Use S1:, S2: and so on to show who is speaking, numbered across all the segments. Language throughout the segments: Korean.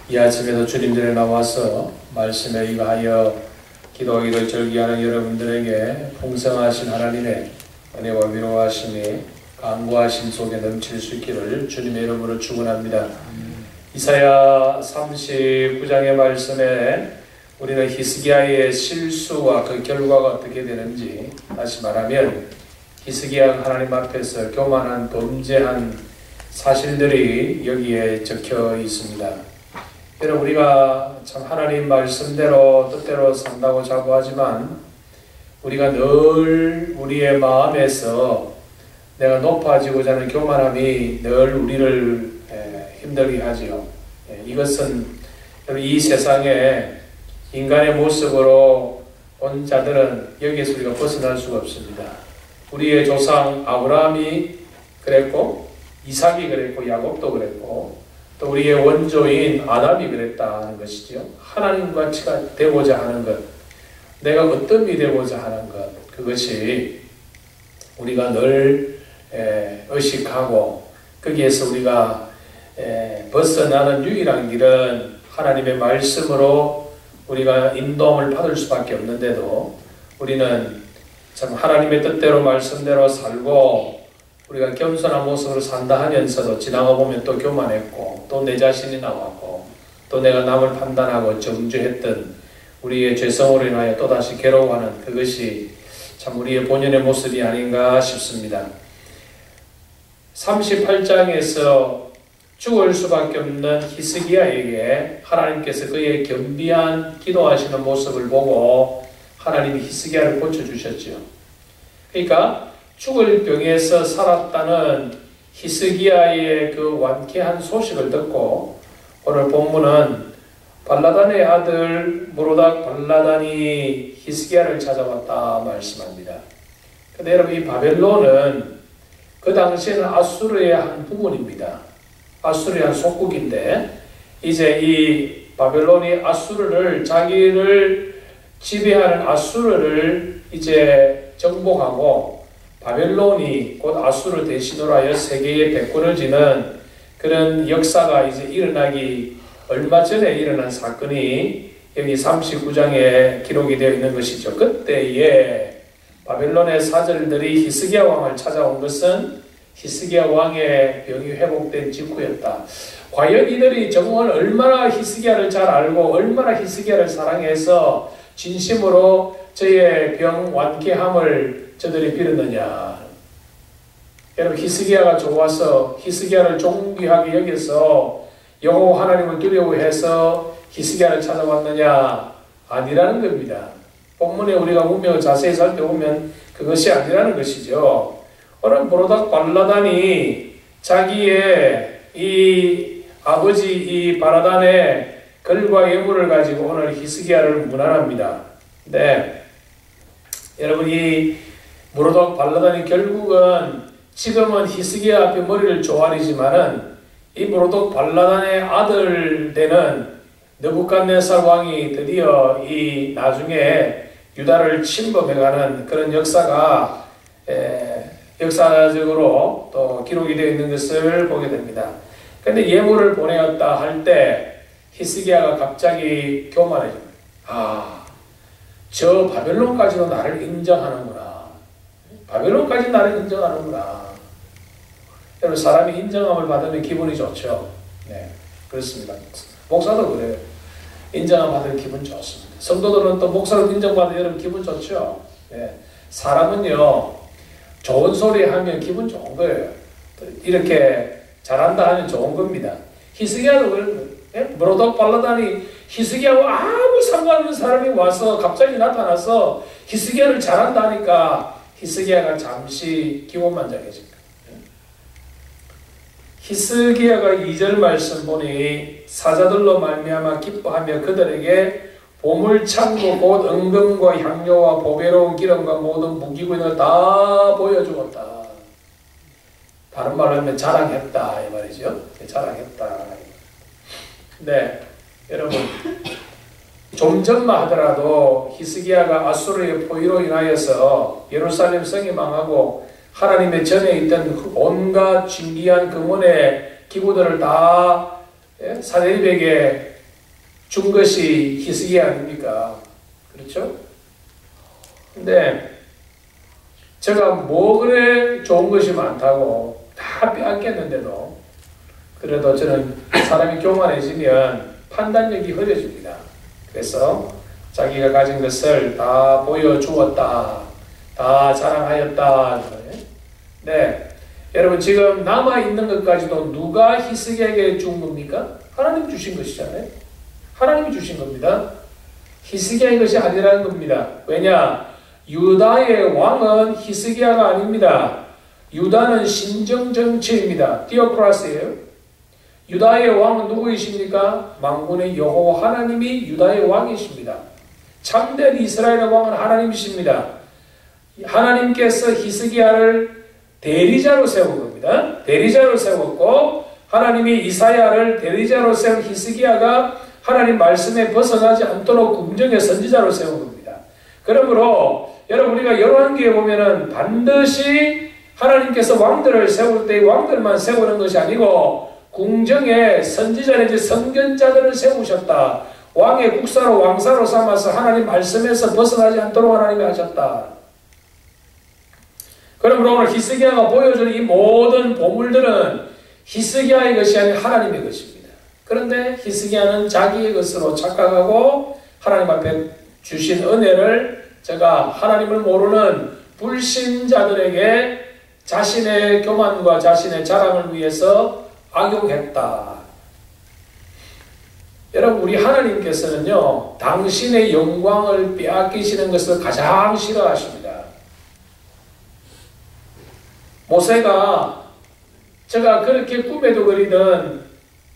S1: 이 아침에도 주님들에 나와서 말씀에 의하여 기도하기를 절기하는 여러분들에게 풍성하신 하나님의 은혜와 위로하심이 간구하심 속에 넘칠 수 있기를 주님의 이름으로 축원합니다. 이사야 39장의 말씀에 우리는 히스기야의 실수와 그 결과가 어떻게 되는지, 다시 말하면 히스기야가 하나님 앞에서 교만한 범죄한 사실들이 여기에 적혀 있습니다. 여러분, 우리가 참 하나님 말씀대로 뜻대로 산다고 자부하지만 우리가 늘 우리의 마음에서 내가 높아지고자 하는 교만함이 늘 우리를 힘들게 하지요. 이것은 이 세상에 인간의 모습으로 온 자들은 여기에서 우리가 벗어날 수가 없습니다. 우리의 조상 아브라함이 그랬고, 이삭이 그랬고, 야곱도 그랬고, 또 우리의 원조인 아담이 그랬다는 것이죠. 하나님과 되고자 하는 것, 내가 어떤 이 되고자 하는 것, 그것이 우리가 늘 의식하고 거기에서 우리가 벗어나는 유일한 길은 하나님의 말씀으로 우리가 인도함을 받을 수밖에 없는데도 우리는 참 하나님의 뜻대로 말씀대로 살고 우리가 겸손한 모습으로 산다 하면서도 지나가 보면 또 교만했고, 또 내 자신이 나왔고, 또 내가 남을 판단하고 정죄했던 우리의 죄성으로 인하여 또다시 괴로워하는 그것이 참 우리의 본연의 모습이 아닌가 싶습니다. 38장에서 죽을 수밖에 없는 히스기야에게 하나님께서 그의 겸비한 기도하시는 모습을 보고 하나님이 히스기야를 고쳐주셨죠. 그러니까 죽을 병에서 살았다는 히스기야의 그 완쾌한 소식을 듣고 오늘 본문은 발라단의 아들 무로닥 발라단이 히스기야를 찾아왔다 말씀합니다. 근데 여러분, 이 바벨론은 그 당시에는 아수르의 한 부분입니다. 아수르의 한 속국인데 이제 이 바벨론이 아수르를, 자기를 지배하는 아수르를 이제 정복하고 바벨론이 곧 아수르 대신으로 하여 세계의 백권을 지는 그런 역사가 이제 일어나기 얼마 전에 일어난 사건이 여기 39장에 기록이 되어 있는 것이죠. 그때에 바벨론의 사절들이 히스기야 왕을 찾아온 것은 히스기야 왕의 병이 회복된 직후였다. 과연 이들이 정말 얼마나 히스기야를 잘 알고 얼마나 히스기야를 사랑해서 진심으로 저의 병 완쾌함을 저들이 빌었느냐. 여러분, 히스기야가 좋아서 히스기야를 존귀하게 여겨서 여호와 하나님을 두려워해서 히스기야를 찾아왔느냐? 아니라는 겁니다. 본문에 우리가 운명을 자세히 살펴보면 그것이 아니라는 것이죠. 오늘 무로닥 발라단이 자기의 이 아버지 이 바라단의 글과 예물을 가지고 오늘 히스기야를 문안합니다. 네, 여러분, 이 무로닥 발라단이 결국은 지금은 히스기야 앞에 머리를 조아리지만은 이 무로닥 발라단의 아들 되는 느부갓네살 왕이 드디어 이 나중에 유다를 침범해가는 그런 역사가 역사적으로 또 기록이 되어 있는 것을 보게 됩니다. 그런데 예물을 보내었다 할 때 히스기야가 갑자기 교만해집니다. 저 바벨론까지도 나를 인정하는구나. 바벨론까지 나를 인정하는구나. 여러분, 사람이 인정함을 받으면 기분이 좋죠. 네, 그렇습니다. 목사도 그래요. 인정함 받으면 기분 좋습니다. 성도들은 또 목사로 인정받으면 여러분 기분 좋죠. 네, 사람은요, 좋은 소리 하면 기분 좋은 거예요. 이렇게 잘한다 하면 좋은 겁니다. 히스기야도 그런 거예요. 무로닥 발라단이 히스기야와 아무 상관없는 사람이 와서 갑자기 나타나서 히스기야를 잘한다 하니까 히스기야가 잠시 기고만장해집니다. 히스기야가 2절 말씀 보니 사자들로 말미암아 기뻐하며 그들에게 보물창고 곧 은금과 향료와 보배로운 기름과 모든 무기군을 다 보여주었다. 다른 말로 하면 자랑했다 이 말이죠. 자랑했다. 네, 여러분, 좀 전만 하더라도 히스기야가 아수르의 포위로 인하여서 예루살렘 성이 망하고 하나님의 전에 있던 온갖 신기한 금원의 기구들을 다 사데립에게 준 것이 히스기야 아닙니까? 그렇죠? 근데 제가 뭐 그래 좋은 것이 많다고 다 빼앗겼는데도 그래도 저는 사람이 교만해지면 판단력이 흐려집니다. 그래서 자기가 가진 것을 다 보여주었다. 다 자랑하였다. 네. 여러분 지금 남아있는 것까지도 누가 히스기야에게 준 겁니까? 하나님 주신 것이잖아요. 하나님이 주신 겁니다. 히스기야의 것이 아니라는 겁니다. 왜냐? 유다의 왕은 히스기야가 아닙니다. 유다는 신정정치입니다. 디오크라스예요. 유다의 왕은 누구이십니까? 만군의 여호와 하나님이 유다의 왕이십니다. 참된 이스라엘의 왕은 하나님이십니다. 하나님께서 히스기야를 대리자로 세운 겁니다. 대리자로 세웠고 하나님이 이사야를 대리자로 세운 히스기야가 하나님 말씀에 벗어나지 않도록 궁정의 선지자로 세운 겁니다. 그러므로 여러분 우리가 열왕기에 보면은 반드시 하나님께서 왕들을 세울 때 왕들만 세우는 것이 아니고 궁정의 선지자 내지 선견자들을 세우셨다. 왕의 국사로 왕사로 삼아서 하나님 말씀에서 벗어나지 않도록 하나님이 하셨다. 그러므로 오늘 히스기야가 보여주는 이 모든 보물들은 히스기야의 것이 아닌 하나님의 것입니다. 그런데 히스기야는 자기의 것으로 착각하고 하나님 앞에 주신 은혜를 제가 하나님을 모르는 불신자들에게 자신의 교만과 자신의 자랑을 위해서 악용했다. 여러분 우리 하나님께서는요 당신의 영광을 빼앗기시는 것을 가장 싫어하십니다. 모세가 제가 그렇게 꿈에도 그리던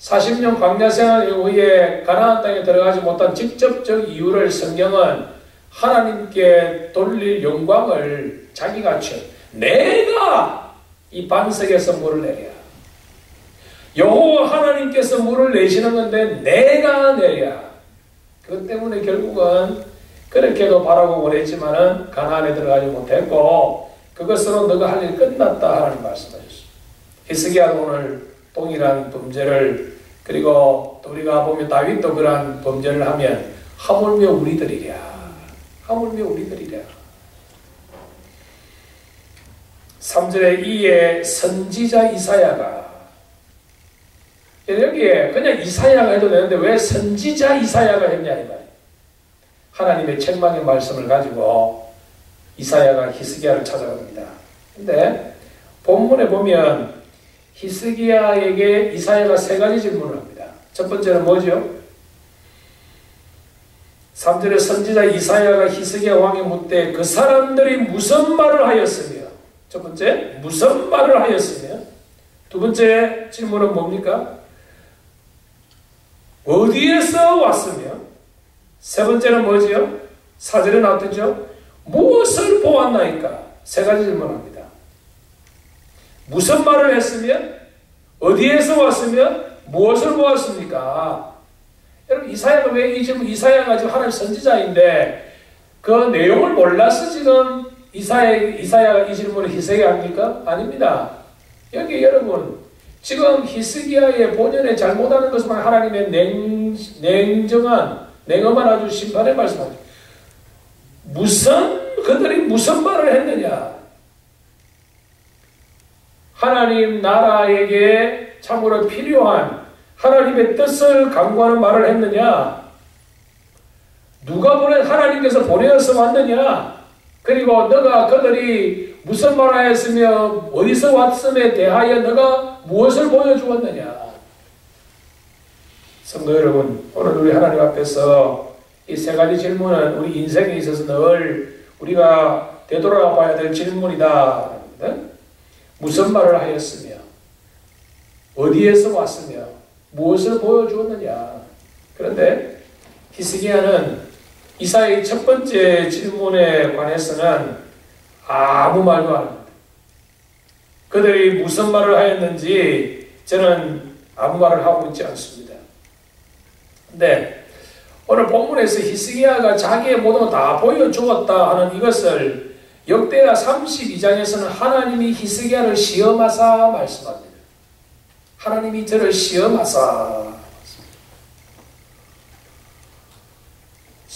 S1: 40년 광야 생활 이후에 가나안 땅에 들어가지 못한 직접적 이유를 성경은 하나님께 돌릴 영광을 자기가 취해 내가 이 반석에서 물을 내랴. 여호와 하나님께서 물을 내시는 건데 내가 내랴. 그것 때문에 결국은 그렇게도 바라고 원했지만은 가나안에 들어가지 못했고 그것으로 너가 할 일 끝났다 하나님 말씀하셨습니다. 히스기야도 오늘 동일한 범죄를 그리고 또 우리가 보면 다윗도 그러한 범죄를 하면 하물며 우리들이랴. 하물며 우리들이랴. 3절에 이에 선지자 이사야가 여기에 그냥 이사야가 해도 되는데 왜 선지자 이사야가 했냐 이 말이에요. 하나님의 책망의 말씀을 가지고 이사야가 히스기야를 찾아갑니다. 근데 본문에 보면 히스기야에게 이사야가 세 가지 질문을 합니다. 첫 번째는 뭐죠? 3절에 선지자 이사야가 히스기야 왕에 묻되 그 사람들이 무슨 말을 하였으며 첫 번째 무슨 말을 하였으며 두 번째 질문은 뭡니까? 어디에서 왔으며 세 번째는 뭐지요? 4절에 나왔죠? 무엇을 보았나이까? 세 가지 질문합니다. 무슨 말을 했으며 어디에서 왔으며 무엇을 보았습니까? 여러분 이사야가 왜 이 질문 이사야가 지금 하나님 선지자인데 그 내용을 몰라서 지금 이사야가 이 질문을 히스기야 합니까? 아닙니다. 여기 여러분 지금 히스기야의 본연의 잘못하는 것만 하나님의 냉엄한 아주 심판의 말씀하죠. 그들이 무슨 말을 했느냐? 하나님 나라에게 참으로 필요한 하나님의 뜻을 강구하는 말을 했느냐? 누가 하나님께서 보내어서 왔느냐? 그리고 너가 그들이 무슨 말을 하였으며 어디서 왔음에 대하여 너가 무엇을 보여주었느냐? 성도 여러분, 오늘 우리 하나님 앞에서 이 세 가지 질문은 우리 인생에 있어서 늘 우리가 되돌아가 봐야 될 질문이다. 무슨 말을 하였으며 어디에서 왔으며 무엇을 보여주었느냐? 그런데 히스기야는 이사야의 첫 번째 질문에 관해서는 아무 말도 안 합니다. 그들이 무슨 말을 하였는지 저는 아무 말을 하고 있지 않습니다. 근데 오늘 본문에서 히스기야가 자기의 모든 걸 다 보여주었다 하는 이것을 역대하 32장에서는 하나님이 히스기야를 시험하사 말씀합니다. 하나님이 저를 시험하사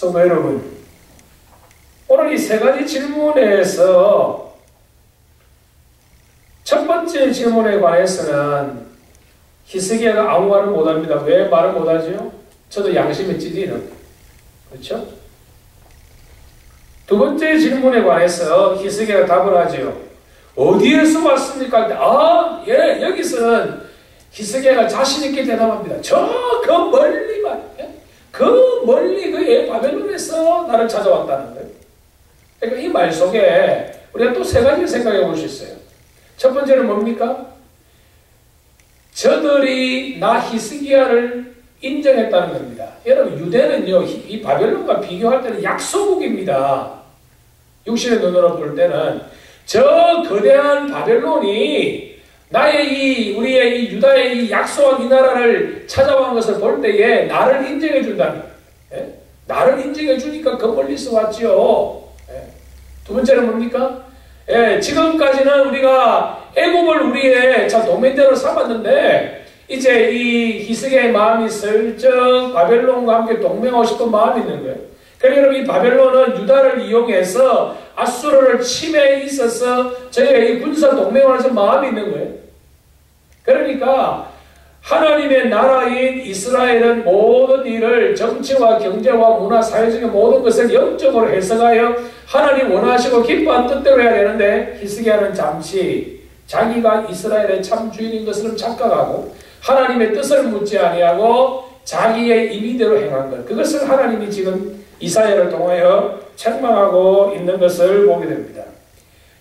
S1: 성도 여러분, 오늘 이 세 가지 질문에서 첫 번째 질문에 관해서는 히스기야가 아무 말을 못합니다. 왜 말을 못하죠? 저도 양심에 찌리는. 그렇죠? 두 번째 질문에 관해서 히스기야가 답을 하죠. 어디에서 왔습니까? 예, 여기서는 히스기야가 자신있게 대답합니다. 그 멀리만, 그 멀리 그 바벨론에서 나를 찾아왔다는 거예요. 그러니까 이 말 속에 우리가 또 세 가지를 생각해 볼 수 있어요. 첫 번째는 뭡니까? 저들이 나 히스기야를 인정했다는 겁니다. 여러분, 유대는요, 이 바벨론과 비교할 때는 약소국입니다. 육신의 눈으로 볼 때는 저 거대한 바벨론이 우리의 이 유다의 이 약소한 이 나라를 찾아온 것을 볼 때에 나를 인정해 준다는 거예요. 나를 인정해 주니까 그 멀리서 왔지요. 두 번째는 뭡니까? 지금까지는 우리가 애굽을 우리의 도민대로 삼았는데 이제 이 히스기야의 마음이 슬쩍 바벨론과 함께 동맹하고 싶은 마음이 있는 거예요. 그러니까 여러분, 이 바벨론은 유다를 이용해서 아수르를 침해에 있어서 저희가 이 군사 동맹을 하는 마음이 있는 거예요. 그러니까 하나님의 나라인 이스라엘은 모든 일을 정치와 경제와 문화, 사회적인 모든 것을 영적으로 해석하여 하나님 원하시고 기뻐한 뜻대로 해야 되는데 히스기야는 잠시 자기가 이스라엘의 참 주인인 것을 착각하고 하나님의 뜻을 묻지 아니하고 자기의 임의대로 행한 것, 그것을 하나님이 지금 이사야를 통하여 책망하고 있는 것을 보게 됩니다.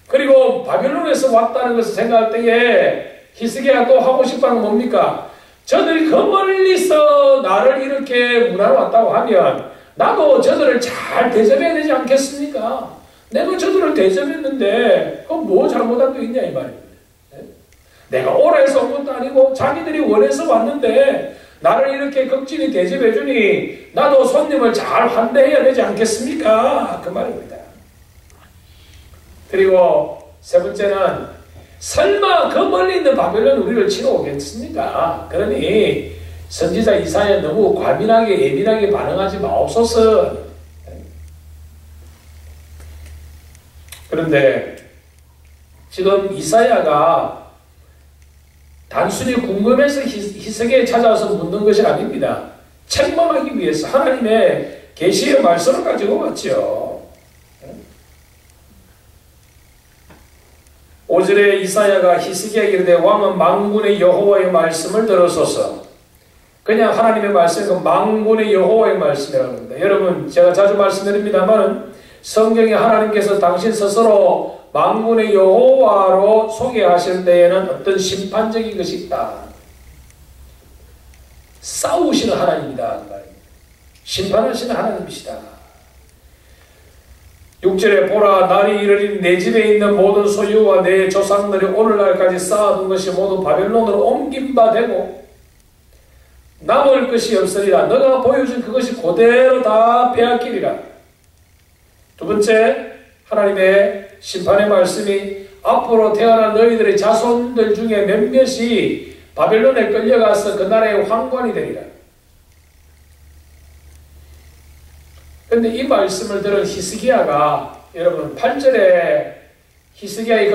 S1: 그리고 바벨론에서 왔다는 것을 생각할 때에 히스기야가 또 하고 싶다는 건 뭡니까? 저들이 그 멀리서 나를 이렇게 문하러 왔다고 하면 나도 저들을 잘 대접해야 되지 않겠습니까? 내가 저들을 대접했는데 그건 뭐 잘못한 게 있냐 이 말입니다. 내가 오라 해서 온 것도 아니고 자기들이 원해서 왔는데 나를 이렇게 극진히 대접해 주니 나도 손님을 잘 환대해야 되지 않겠습니까? 그 말입니다. 그리고 세 번째는 설마 그 멀리 있는 바벨론 우리를 치러 오겠습니까? 그러니 선지자 이사야 너무 과민하게 예민하게 반응하지 마옵소서. 그런데 지금 이사야가 단순히 궁금해서 히스기야에 찾아와서 묻는 것이 아닙니다. 책망하기 위해서 하나님의 계시의 말씀을 가지고 왔죠. 5절에 이사야가 히스기야에게 이르되 왕은 만군의 여호와의 말씀을 들으소서. 그냥 하나님의 말씀은 만군의 여호와의 말씀이라고 합니다. 여러분, 제가 자주 말씀드립니다만 성경에 하나님께서 당신 스스로 만군의 여호와로 소개하실 때에는 어떤 심판적인 것이 있다. 싸우시는 하나님이다. 심판하시는 하나님이시다. 6절에 보라, 날이 이르니 내 집에 있는 모든 소유와 내 조상들이 오늘날까지 쌓아둔 것이 모두 바벨론으로 옮긴 바 되고 남을 것이 없으리라. 너가 보여준 그것이 그대로 다 빼앗기리라. 두 번째, 하나님의 심판의 말씀이 앞으로 태어난 너희들의 자손들 중에 몇몇이 바벨론에 끌려가서 그 나라의 황관이 되리라. 그런데 이 말씀을 들은 히스기야가, 여러분 8절에 히스기야의